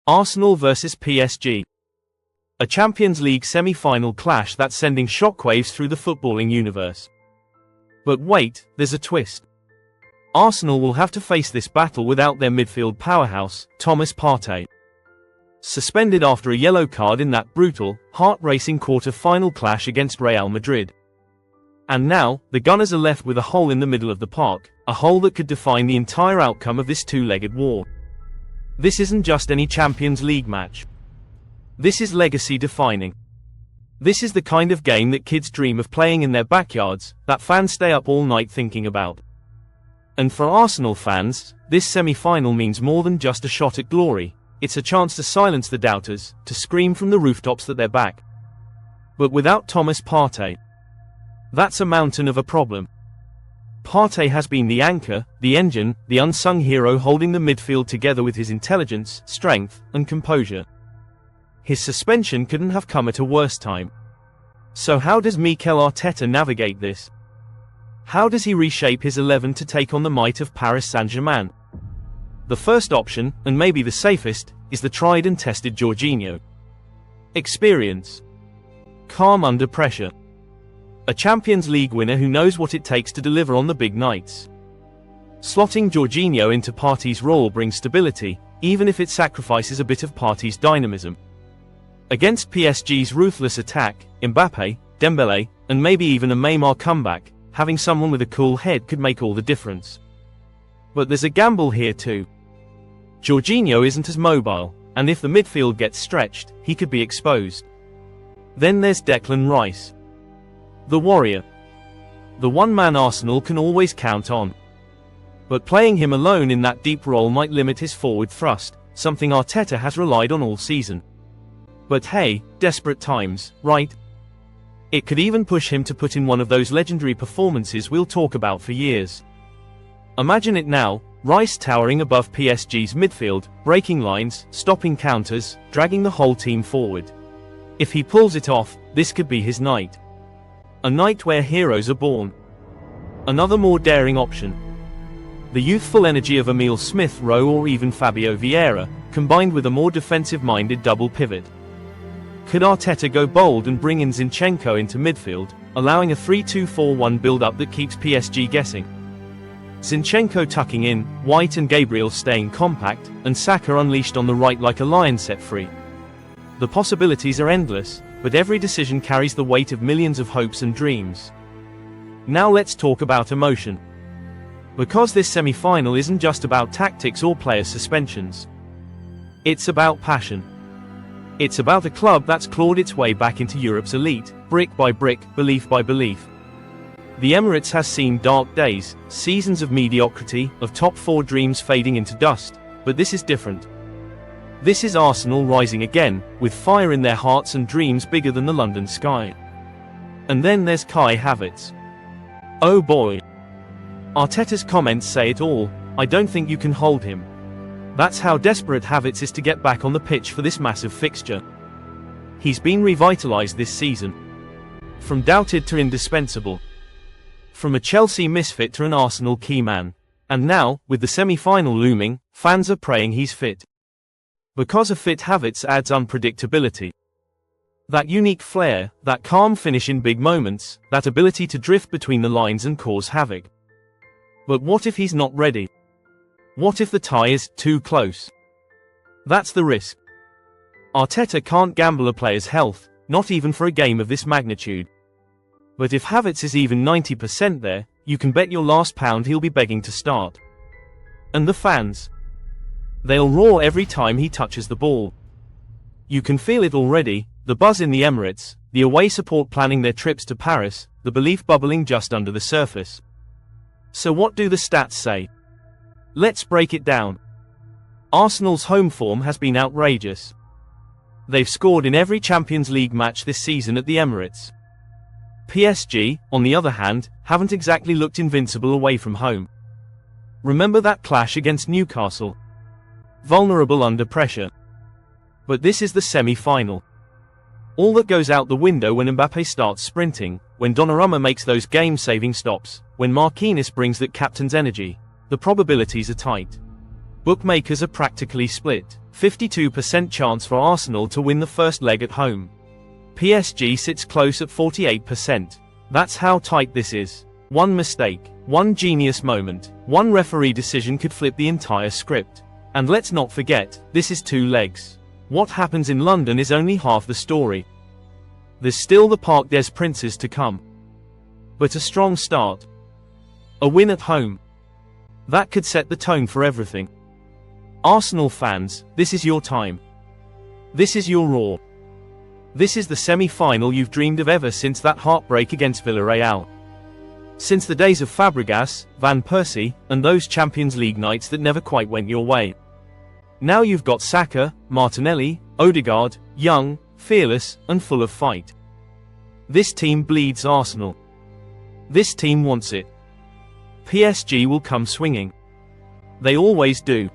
Arsenal vs PSG. A Champions League semi-final clash that's sending shockwaves through the footballing universe. But wait, there's a twist. Arsenal will have to face this battle without their midfield powerhouse, Thomas Partey. Suspended after a yellow card in that brutal, heart-racing quarter-final clash against Real Madrid. And now, the Gunners are left with a hole in the middle of the park, a hole that could define the entire outcome of this two-legged war. This isn't just any Champions League match. This is legacy-defining. This is the kind of game that kids dream of playing in their backyards, that fans stay up all night thinking about. And for Arsenal fans, this semi-final means more than just a shot at glory. It's a chance to silence the doubters, to scream from the rooftops that they're back. But without Thomas Partey, that's a mountain of a problem. Partey has been the anchor, the engine, the unsung hero holding the midfield together with his intelligence, strength, and composure. His suspension couldn't have come at a worse time. So how does Mikel Arteta navigate this? How does he reshape his 11 to take on the might of Paris Saint-Germain? The first option, and maybe the safest, is the tried and tested Jorginho. Experience. Calm under pressure. A Champions League winner who knows what it takes to deliver on the big nights. Slotting Jorginho into Partey's role brings stability, even if it sacrifices a bit of Partey's dynamism. Against PSG's ruthless attack, Mbappe, Dembele, and maybe even a Neymar comeback, having someone with a cool head could make all the difference. But there's a gamble here too. Jorginho isn't as mobile, and if the midfield gets stretched, he could be exposed. Then there's Declan Rice. The warrior. The one-man Arsenal can always count on. But playing him alone in that deep role might limit his forward thrust, something Arteta has relied on all season. But hey, desperate times, right? It could even push him to put in one of those legendary performances we'll talk about for years. Imagine it now, Rice towering above PSG's midfield, breaking lines, stopping counters, dragging the whole team forward. If he pulls it off, this could be his night. A night where heroes are born. Another more daring option. The youthful energy of Emile Smith-Rowe or even Fabio Vieira, combined with a more defensive-minded double pivot. Could Arteta go bold and bring in Zinchenko into midfield, allowing a 3-2-4-1 build-up that keeps PSG guessing? Zinchenko tucking in, White and Gabriel staying compact, and Saka unleashed on the right like a lion set free. The possibilities are endless, but every decision carries the weight of millions of hopes and dreams. Now let's talk about emotion. Because this semi-final isn't just about tactics or player suspensions. It's about passion. It's about a club that's clawed its way back into Europe's elite, brick by brick, belief by belief. The Emirates has seen dark days, seasons of mediocrity, of top four dreams fading into dust, but this is different. This is Arsenal rising again, with fire in their hearts and dreams bigger than the London sky. And then there's Kai Havertz. Oh boy. Arteta's comments say it all, I don't think you can hold him. That's how desperate Havertz is to get back on the pitch for this massive fixture. He's been revitalized this season. From doubted to indispensable. From a Chelsea misfit to an Arsenal key man. And now, with the semi-final looming, fans are praying he's fit. Because a fit Havertz adds unpredictability. That unique flair, that calm finish in big moments, that ability to drift between the lines and cause havoc. But what if he's not ready? What if the tie is too close? That's the risk. Arteta can't gamble a player's health, not even for a game of this magnitude. But if Havertz is even 90% there, you can bet your last pound he'll be begging to start. And the fans? They'll roar every time he touches the ball. You can feel it already, the buzz in the Emirates, the away support planning their trips to Paris, the belief bubbling just under the surface. So what do the stats say? Let's break it down. Arsenal's home form has been outrageous. They've scored in every Champions League match this season at the Emirates. PSG, on the other hand, haven't exactly looked invincible away from home. Remember that clash against Newcastle? Vulnerable under pressure. But this is the semi-final. All that goes out the window when Mbappe starts sprinting, when Donnarumma makes those game-saving stops, when Marquinhos brings that captain's energy. The probabilities are tight. Bookmakers are practically split, 52% chance for Arsenal to win the first leg at home. PSG sits close at 48%. That's how tight this is. One mistake, one genius moment, one referee decision could flip the entire script. And let's not forget, this is 2 legs. What happens in London is only half the story. There's still the Parc des Princes to come. But a strong start. A win at home. That could set the tone for everything. Arsenal fans, this is your time. This is your roar. This is the semi-final you've dreamed of ever since that heartbreak against Villarreal. Since the days of Fabregas, Van Persie, and those Champions League nights that never quite went your way. Now you've got Saka, Martinelli, Odegaard, young, fearless, and full of fight. This team bleeds Arsenal. This team wants it. PSG will come swinging. They always do.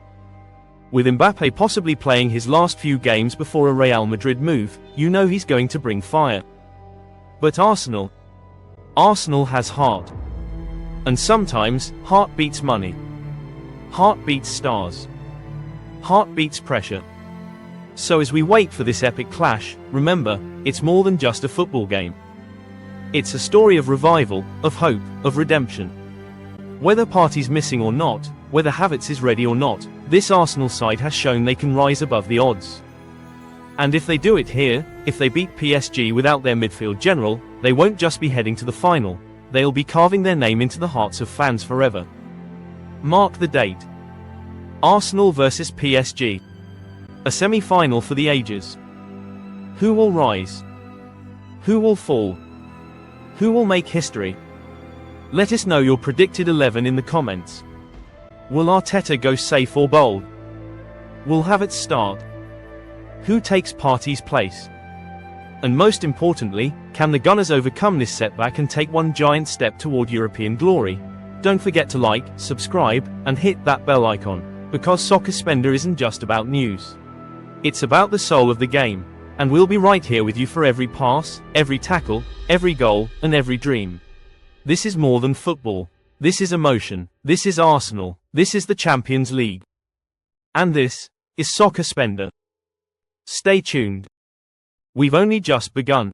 With Mbappe possibly playing his last few games before a Real Madrid move, you know he's going to bring fire. But Arsenal has heart. And sometimes, heart beats money. Heart beats stars. Heart beats pressure. So as we wait for this epic clash, remember, it's more than just a football game. It's a story of revival, of hope, of redemption. Whether Partey's missing or not, whether Havertz is ready or not, this Arsenal side has shown they can rise above the odds. And if they do it here, if they beat PSG without their midfield general, they won't just be heading to the final, they'll be carving their name into the hearts of fans forever. Mark the date. Arsenal vs PSG. A semi-final for the ages. Who will rise? Who will fall? Who will make history? Let us know your predicted 11 in the comments. Will Arteta go safe or bold? Will Havertz start? Who takes Partey's place? And most importantly, can the Gunners overcome this setback and take one giant step toward European glory? Don't forget to like, subscribe, and hit that bell icon, because Soccer Spender isn't just about news. It's about the soul of the game, and we'll be right here with you for every pass, every tackle, every goal, and every dream. This is more than football. This is emotion. This is Arsenal. This is the Champions League. And this is Soccer Spender. Stay tuned. We've only just begun.